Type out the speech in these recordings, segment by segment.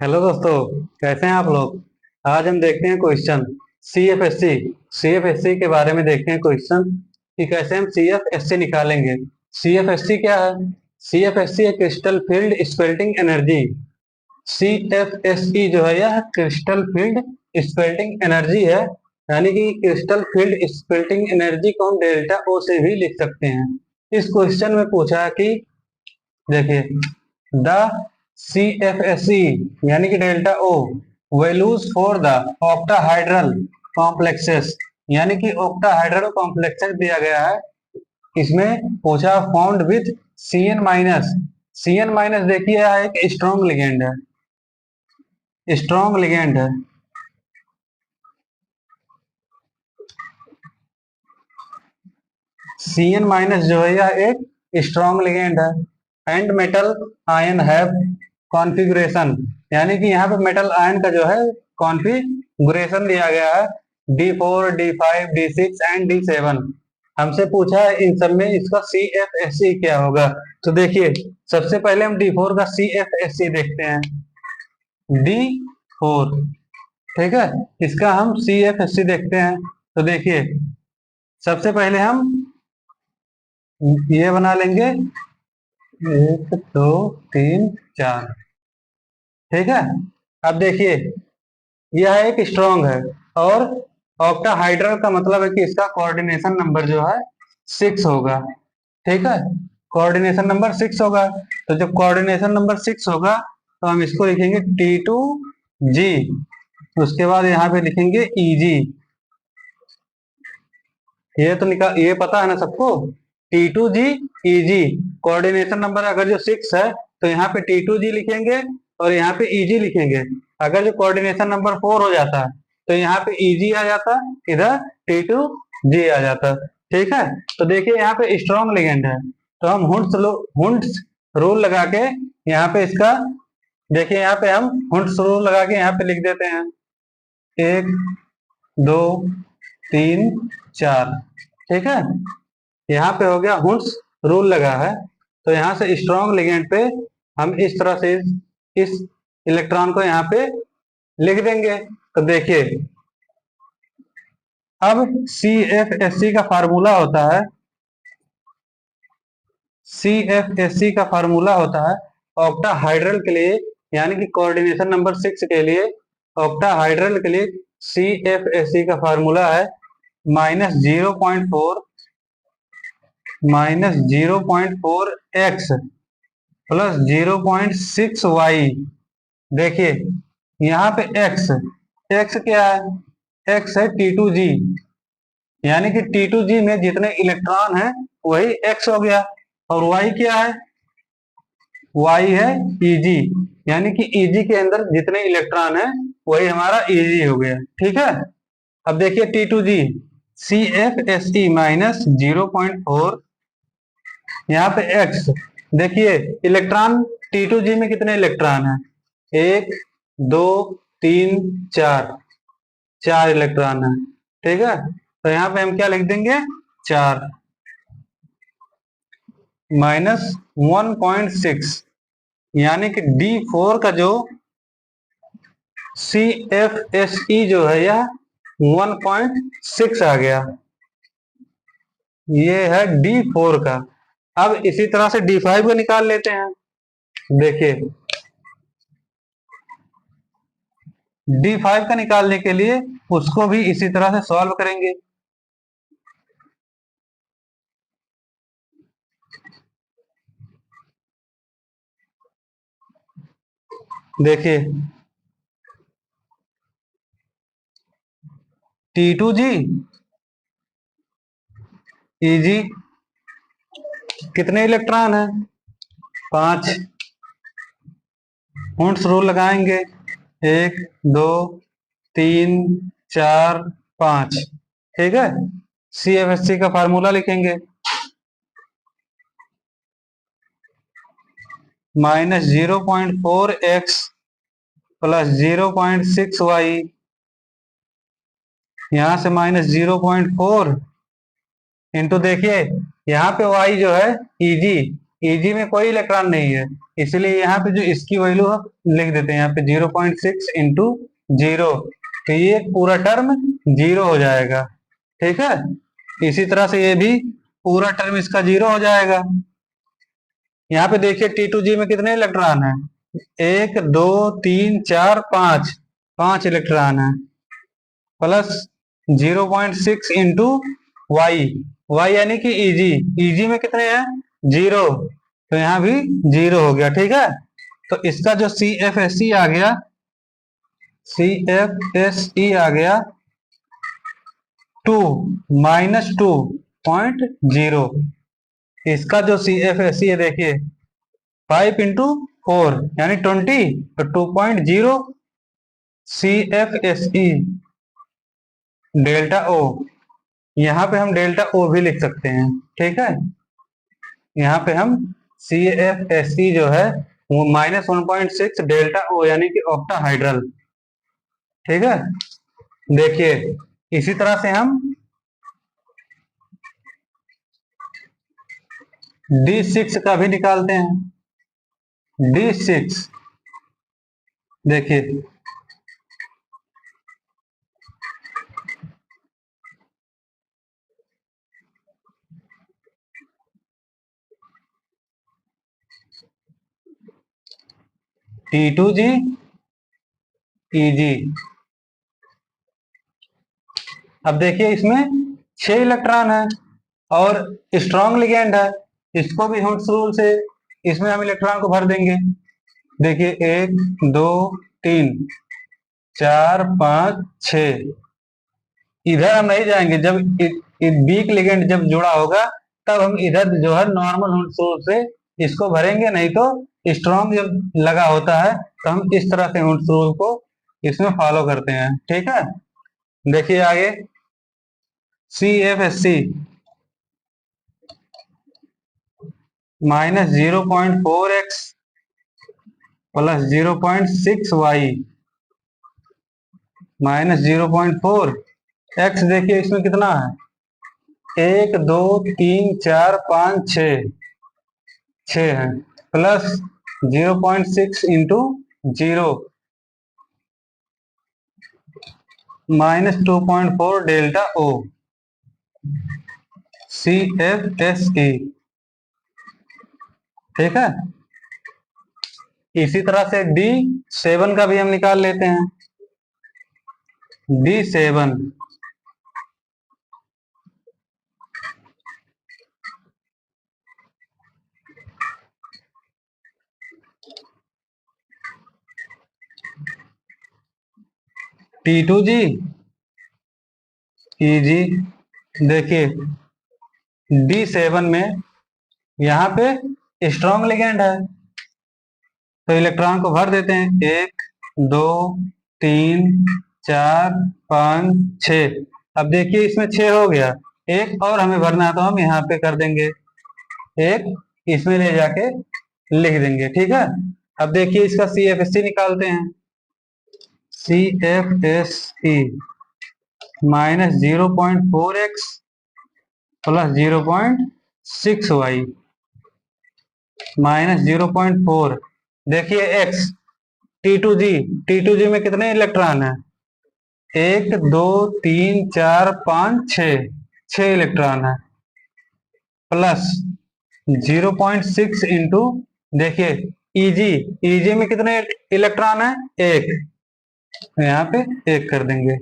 Hello दोस्तों, कैसे हैं आप लोग। आज हम देखते हैं क्वेश्चन सीएफएससी। सीएफएससी के बारे में देखते हैं क्वेश्चन कि कैसे हम सीएफएससी निकालेंगे। सीएफएससी क्या है? सीएफएससी है क्रिस्टल फील्ड स्पेल्टिंग एनर्जी। सीएफएसई जो है यह क्रिस्टल फील्ड स्पेल्टिंग एनर्जी है। यानी कि क्रिस्टल फील्ड स्पेल्टिंग एनर्जी को हम डेल्टा ओ से भी लिख सकते हैं। इस क्वेश्चन में पूछा है कि देखिए, the C F S C यानी कि delta O values for the octahedral complexes, यानी कि ऑक्टाहाइड्रल कॉम्प्लेक्सेस दिया गया है। इसमें पूछा found with C N minus. C N minus देखिए यह एक स्ट्रॉन्ग लिगेंड है, स्ट्रॉन्ग लिगेंड है। सी एन माइनस जो है यह एक स्ट्रॉन्ग लिगेंड है। And metal ion have configuration, यानी कि यहाँ पे मेटल आयन का जो है कॉन्फ़िगरेशन दिया गया है D4, D5, D6 and D7। हमसे पूछा है इन सब में इसका CFSE क्या होगा। तो देखिए, सबसे पहले हम D4 का CFSE देखते हैं। D4, ठीक है, इसका हम CFSE देखते हैं। तो देखिए, सबसे पहले हम ये बना लेंगे, 1 2 3 4, ठीक है। अब देखिए, यह एक स्ट्रॉन्ग है और ऑक्टाहाइड्रल का मतलब है कि इसका कोऑर्डिनेशन नंबर जो है 6 होगा, ठीक है। कोऑर्डिनेशन नंबर 6 होगा। तो जब कोऑर्डिनेशन नंबर 6 होगा तो हम इसको लिखेंगे T2G। उसके बाद यहाँ पे लिखेंगे EG। ये तो निकाल, ये पता है ना सबको, T2G EG। कोऑर्डिनेशन नंबर अगर जो 6 है तो यहाँ पे T2G लिखेंगे और यहाँ पे EG लिखेंगे। अगर जो कोऑर्डिनेशन नंबर 4 हो जाता है तो यहाँ पे EG आ जाता, इधर T2G आ जाता, ठीक है। तो देखिए, यहाँ पे स्ट्रॉन्ग लिगेंड है तो हम हुंड्स रूल लगा के यहाँ पे इसका, देखिए यहाँ पे हम हुंड्स रूल लगा के यहाँ पे लिख देते हैं 1 2 3 4, ठीक है। यहाँ पे हो गया हुंड्स रूल लगा है। तो यहाँ से स्ट्रॉन्ग लिगेंड पे हम इस तरह से इस इलेक्ट्रॉन को यहाँ पे लिख देंगे। तो देखिए, अब CFSC का फार्मूला होता है, CFSC का फार्मूला होता है ऑक्टाहाइड्रल के लिए, यानी कि कोऑर्डिनेशन नंबर 6 के लिए, ऑक्टाहाइड्रल के लिए CFSC का फार्मूला है -0.4 -0.4x प्लस 0.6y। देखिए, यहाँ पे x क्या है? x है T2G, यानी कि T2G में जितने इलेक्ट्रॉन हैं वही x हो गया। और y क्या है? y है Eg, यानी कि Eg के अंदर जितने इलेक्ट्रॉन हैं वही हमारा Eg हो गया, ठीक है। अब देखिए T2G CFSE -0.4, यहाँ पे x। देखिए, इलेक्ट्रॉन T2G में कितने इलेक्ट्रॉन हैं? 1 2 3 4, 4 इलेक्ट्रॉन है, ठीक है। तो यहाँ पे हम क्या लिख देंगे? 4 -1.6, यानी कि D4 का जो CFSE जो है यह 1.6 आ गया। ये है D4 का। अब इसी तरह से D5 को निकाल लेते हैं। देखिए, D5 का निकालने के लिए उसको भी इसी तरह से सॉल्व करेंगे। देखिए, T2G EG कितने इलेक्ट्रॉन है? 5। हुंड्स रूल लगाएंगे, 1 2 3 4 5, ठीक है। CFSC का फार्मूला लिखेंगे -0.4x प्लस 0.6y। यहां से -0.4 इंटू, देखिए यहाँ पे y जो है Eg, Eg में कोई इलेक्ट्रॉन नहीं है, इसलिए यहाँ पे जो इसकी वैल्यू है लिख देते हैं यहाँ पे 0.6 इंटू 0, तो ये पूरा टर्म 0 हो जाएगा। ठीक है, इसी तरह से ये भी पूरा टर्म इसका 0 हो जाएगा। यहाँ पे देखिए T2G में कितने इलेक्ट्रॉन है, 1 2 3 4 5, 5 इलेक्ट्रॉन है, प्लस 0.6 इंटू वाई, वाई यानी कि Eg में कितने हैं 0, तो यहाँ भी 0 हो गया। ठीक है, तो इसका जो CFSE आ गया, CFSE आ गया 2 -2.0। इसका जो CFSE है देखिए 5 इंटू 4 यानी 20, तो 2.0 CFSE डेल्टा O। यहाँ पे हम डेल्टा O भी लिख सकते हैं। ठीक है, यहाँ पे हम CFSE जो है वो -1.6 डेल्टा O यानी कि ऑक्टाहाइड्रल। ठीक है, देखिए इसी तरह से हम D6 का भी निकालते हैं। D6 देखिए T2G Eg, अब देखिए इसमें 6 इलेक्ट्रॉन है और स्ट्रॉन्ग लिगेंड है, इसको भी हुड्स रूल से इसमें हम इलेक्ट्रॉन को भर देंगे। देखिए 1 2 3 4 5 6, इधर हम नहीं जाएंगे, जब वीक लिगेंड जब जुड़ा होगा तब हम इधर जो है नॉर्मल हुड्स रूल से इसको भरेंगे, नहीं तो स्ट्रॉन्ग जब लगा होता है तो हम इस तरह से हुड्स रूल को इसमें फॉलो करते हैं। ठीक है, देखिए आगे CFSC -0.4x plus 0.6y -0.4 x, देखिए इसमें कितना है 1 2 3 4 5 6 है, plus 0.6 into 0 -2.4 delta O CFSE। ठीक है, इसी तरह से D7 का भी हम निकाल लेते हैं। D7 T2G Eg, देखिए D7 में यहाँ पे स्ट्रॉन्ग लिगेंड है, तो इलेक्ट्रॉन को भर देते हैं 1 2 3 4 5 6। अब देखिए इसमें 6 हो गया, एक और हमें भरना है तो हम यहाँ पे कर देंगे, एक इसमें ले जाके लिख देंगे। ठीक है, अब देखिए इसका CFSE निकालते हैं। CFSE -0.4x प्लस 0.6y -0.4, देखिए x T2G में कितने इलेक्ट्रॉन है 1 2 3 4 5 6 इलेक्ट्रॉन है, प्लस 0.6 इंटू, देखिए Eg में कितने इलेक्ट्रॉन है 1, यहाँ पे 1 कर देंगे,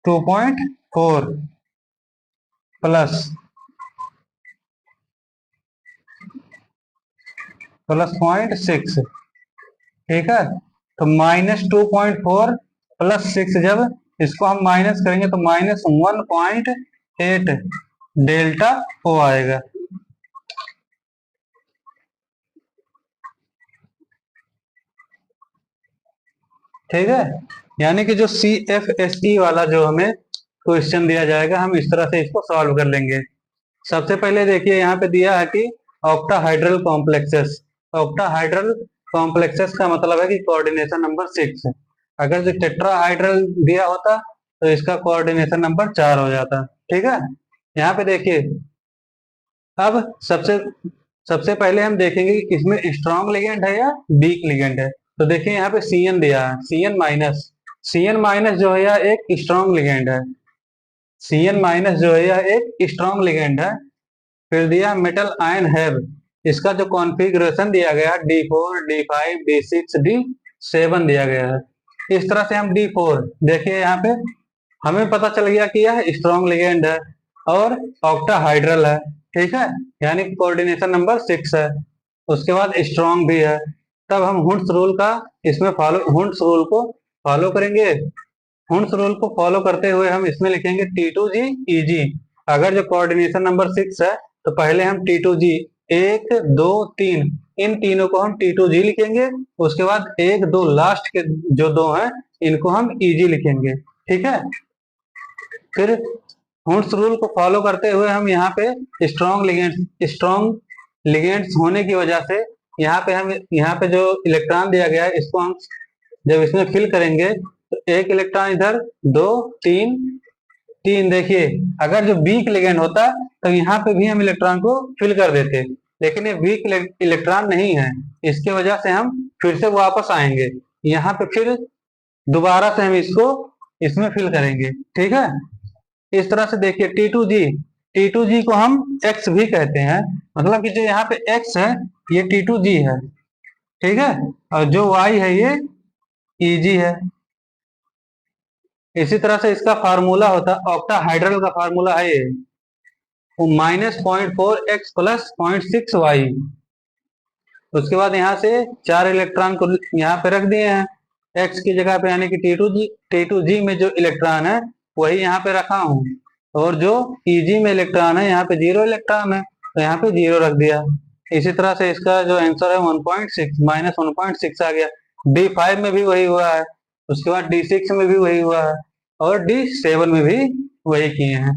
2.4 प्लस 0.6। ठीक है, तो -2.4 प्लस 6, जब इसको हम माइनस करेंगे तो -1.8 डेल्टा O आएगा। ठीक है, यानी कि जो CFSE वाला जो हमें क्वेश्चन दिया जाएगा हम इस तरह से इसको सॉल्व कर लेंगे। सबसे पहले देखिए यहाँ पे दिया है कि ऑक्टाहाइड्रल कॉम्प्लेक्सेस, ऑक्टाहाइड्रल कॉम्प्लेक्सेस का मतलब है कि कोऑर्डिनेशन नंबर 6। अगर जो टेट्राहाइड्रल दिया होता तो इसका कोऑर्डिनेशन नंबर 4 हो जाता। ठीक है, यहाँ पे देखिए अब सबसे सबसे पहले हम देखेंगे कि इसमें स्ट्रॉन्ग लिगेंड है या वीक लिगेंड है। तो देखिए यहाँ पे Cn दिया है, Cn माइनस जो है यह एक स्ट्रॉन्ग लिगेंड है। Cn माइनस जो है यह एक स्ट्रॉन्ग लिगेंड है। फिर दिया मेटल आयन हैव, इसका जो कॉन्फ़िगरेशन दिया गया है D4, D5, D6, D7 दिया गया है। इस तरह से हम D4 देखिए यहाँ पे हमें पता चल गया कि यह स्ट्रॉन्ग लिगेंड है और ऑक्टाहाइड्रल है, ठीक है, यानी कोऑर्डिनेशन नंबर 6 है। उसके बाद स्ट्रॉन्ग भी है। तब हम हुंड्स रूल का इसमें हुंड्स रूल को फॉलो करेंगे। हुंड्स रूल को फॉलो करते हुए हम इसमें लिखेंगे T2G EG। अगर जो कोऑर्डिनेशन नंबर 6 है तो पहले हम T2G 1 2 3 इन तीनों को हम T2G लिखेंगे। उसके बाद 1 2 लास्ट के जो दो हैं इनको हम EG लिखेंगे, ठीक है। फिर हुंड्स रूल को फॉलो करते हुए हम यहाँ पे स्ट्रॉन्ग लिगेंड्स होने की वजह से यहाँ पे जो इलेक्ट्रॉन दिया गया है इसको हम जब इसमें फिल करेंगे तो एक इलेक्ट्रॉन इधर, दो, तीन देखिए, अगर जो वीक लिगेंड होता तो यहाँ पे भी हम इलेक्ट्रॉन को फिल कर देते, लेकिन ये वीक इलेक्ट्रॉन नहीं है। इसके वजह से हम फिर से वापस आएंगे यहाँ पे, फिर दोबारा से हम इसको इसमें फिल करेंगे, ठीक है। इस तरह से देखिए T2G को हम X भी कहते हैं, मतलब कि जो यहाँ पे X है ये T2G है, ठीक है, और जो Y है ये EG है। इसी तरह से इसका फार्मूला होता है, ऑक्टाहाइड्रल का फार्मूला है ये -0.4x प्लस 0.6y। उसके बाद यहाँ से 4 इलेक्ट्रॉन को यहाँ पे रख दिए हैं x की जगह पे, यानी कि T2G में जो इलेक्ट्रॉन है वही यहाँ पे रखा हूँ, और जो EG में इलेक्ट्रॉन है यहाँ पे 0 इलेक्ट्रॉन है तो यहाँ पे 0 रख दिया। इसी तरह से इसका जो आंसर है 1.6 -1.6 आ गया। D5 में भी वही हुआ है, उसके बाद D6 में भी वही हुआ है, और D7 में भी वही किए हैं।